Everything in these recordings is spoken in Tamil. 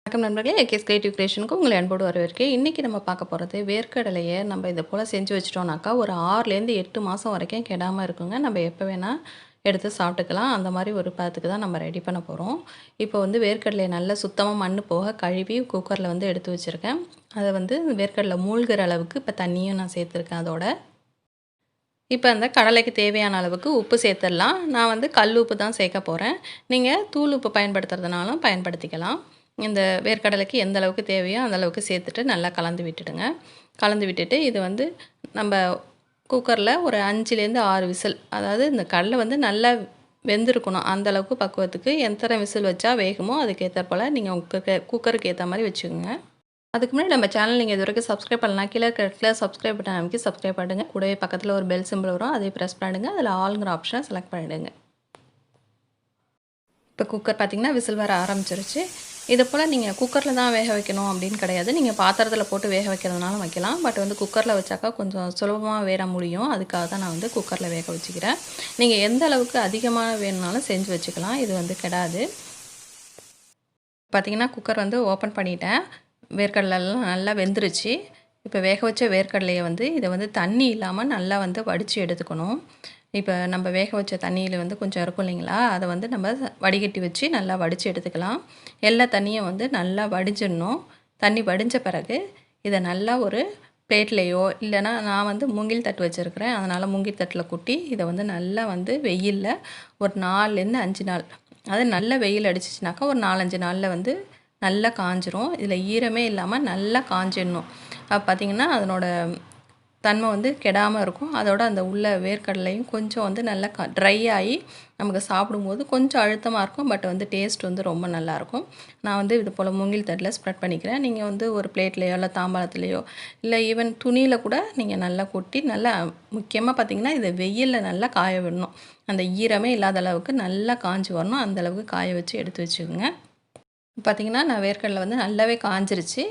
வணக்கம் நண்பர்களே, ஏகேஎஸ் கிரியேட்டிவ் கிரியேஷனுக்கு உங்களை அன்போடு வரவேற்கிறேன். இன்றைக்கி நம்ம பார்க்க போகிறது வேர்க்கடலையை நம்ம இதை போல் செஞ்சு வச்சிட்டோம்னாக்கா ஒரு 6லேருந்து 8 மாதம் வரைக்கும் கெடாமல் இருக்குங்க. நம்ம எப்போ வேணால் எடுத்து சாப்பிட்டுக்கலாம். அந்த மாதிரி ஒரு பதத்துக்கு தான் நம்ம ரெடி பண்ண போகிறோம். இப்போ வேர்க்கடலையை நல்லா சுத்தமாக மண் போக கழுவி குக்கரில் எடுத்து வச்சுருக்கேன். அதை வேர்க்கடலை மூழ்கிற அளவுக்கு இப்போ தண்ணியும் நான் சேர்த்துருக்கேன். இப்போ அந்த கடலைக்கு தேவையான அளவுக்கு உப்பு சேர்த்துடலாம். நான் கல் உப்பு தான் சேர்க்க போகிறேன். நீங்கள் தூள் உப்பு பயன்படுத்துறதுனாலும் பயன்படுத்திக்கலாம். இந்த வேர்க்கடலைக்கு எந்த அளவுக்கு தேவையோ அந்த அளவுக்கு சேர்த்துட்டு நல்லா கலந்து விட்டுடுங்க. கலந்து விட்டுட்டு இது நம்ம குக்கரில் ஒரு 5லேருந்து 6 விசில், அதாவது இந்த கடலை நல்லா வெந்திருக்கணும். அந்த அளவுக்கு பக்குவத்துக்கு எத்தனை விசில் வச்சா வேகுமோ அதுக்கேற்ற போல் நீங்கள் உங்கள் குக்கருக்கு ஏற்ற மாதிரி வச்சுக்கோங்க. அதுக்கு முன்னாடி நம்ம சேனல் நீங்கள் இது வரைக்கும் சப்ஸ்கிரைப் பண்ணலாம். கீழே இருக்கிற சப்ஸ்கிரைப் பட்டன் அமைக்கி சப்ஸ்கிரைப் பண்ணுங்கள். கூடவே பக்கத்தில் ஒரு பெல் சிம்பிள் வரும், அதை ப்ரெஸ் பண்ணிடுங்க. அதில் ஆளுங்கிற ஆப்ஷனை செலக்ட் பண்ணிவிடுங்க. இப்போ குக்கர் பார்த்திங்கன்னா விசில் வர ஆரம்பிச்சிருச்சு. இதை போல் நீங்கள் குக்கரில் தான் வேக வைக்கணும் அப்படின்னு கிடையாது. நீங்கள் பாத்திரத்தில் போட்டு வேக வைக்கிறதுனாலும் வைக்கலாம். பட் குக்கரில் வச்சாக்கா கொஞ்சம் சுலபமாக வேற முடியும். அதுக்காக தான் நான் குக்கரில் வேக வச்சுக்கிறேன். நீங்கள் எந்த அளவுக்கு அதிகமாக வேணுனாலும் செஞ்சு வச்சுக்கலாம். இது கெடாது. பார்த்திங்கன்னா குக்கர் ஓப்பன் பண்ணிட்டேன். வேர்க்கடலைலாம் நல்லா வெந்துருச்சு. இப்போ வேக வச்ச வேர்க்கடலையை இதை தண்ணி இல்லாமல் நல்லா வடித்து எடுத்துக்கணும். இப்போ நம்ம வேக வச்ச தண்ணியில் கொஞ்சம் இருக்கும் இல்லைங்களா, அதை நம்ம வடிகட்டி வச்சு நல்லா வடித்து எடுத்துக்கலாம். எல்லா தண்ணியும் நல்லா வடிஞ்சிடணும். தண்ணி வடிஞ்ச பிறகு இதை நல்லா ஒரு பிளேட்லேயோ இல்லைனா நான் மூங்கில் தட்டு வச்சுருக்கிறேன். அதனால் மூங்கில் தட்டில் கொட்டி இதை நல்லா வெயிலில் ஒரு 4லேருந்து 5 நாள், அது நல்ல வெயில் அடிச்சிச்சுனாக்கா ஒரு 4-5 நாளில் நல்லா காஞ்சிரும். இதில் ஈரமே இல்லாமல் நல்லா காஞ்சிடணும். பார்த்திங்கன்னா அதனோட தன்மை கெடாமல் இருக்கும். அதோட அந்த உள்ள வேர்க்கடலையும் கொஞ்சம் நல்லா ட்ரை ஆகி நமக்கு சாப்பிடும்போது கொஞ்சம் அழுத்தமாக இருக்கும். பட் டேஸ்ட் ரொம்ப நல்லாயிருக்கும். நான் இது போல் மூங்கில் தட்டில் ஸ்ப்ரெட் பண்ணிக்கிறேன். நீங்கள் ஒரு பிளேட்லேயோ இல்லை தாம்பாளத்துலேயோ இல்லை ஈவன் துணியில் கூட நீங்கள் நல்லா கொட்டி நல்லா, முக்கியமாக பார்த்திங்கன்னா இதை வெயிலில் நல்லா காய விடணும். அந்த ஈரமே இல்லாத அளவுக்கு நல்லா காஞ்சி வரணும். அந்தளவுக்கு காய வச்சு எடுத்து வச்சுக்கோங்க. பார்த்திங்கன்னா நான் வேர்க்கடலை நல்லாவே காஞ்சிருச்சு.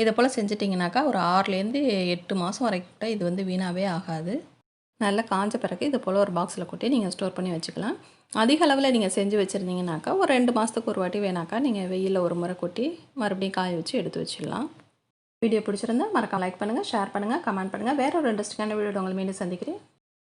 இதை போல் செஞ்சிட்டிங்கனாக்கா ஒரு 6லேருந்து 8 மாதம் வரைக்கும் கூட இது வீணாகவே ஆகாது. நல்லா காஞ்ச பிறகு இதை போல் ஒரு பாக்ஸில் கொட்டி நீங்கள் ஸ்டோர் பண்ணி வச்சுக்கலாம். அதிக அளவில் நீங்கள் செஞ்சு வச்சுருந்தீங்கனாக்கா ஒரு 2 மாதத்துக்கு ஒரு வாட்டி வேணாக்கா நீங்கள் வெயிலில் ஒரு முறை கொட்டி மறுபடியும் காய வச்சு எடுத்து வச்சிடலாம். வீடியோ பிடிச்சிருந்தா மறக்காம லைக் பண்ணுங்கள், ஷேர் பண்ணுங்கள், கமெண்ட் பண்ணுங்கள். வேறு ஒரு இன்ட்ரெஸ்டிங்கான வீடியோ உங்களை மீண்டும் சந்திக்கிறேன்.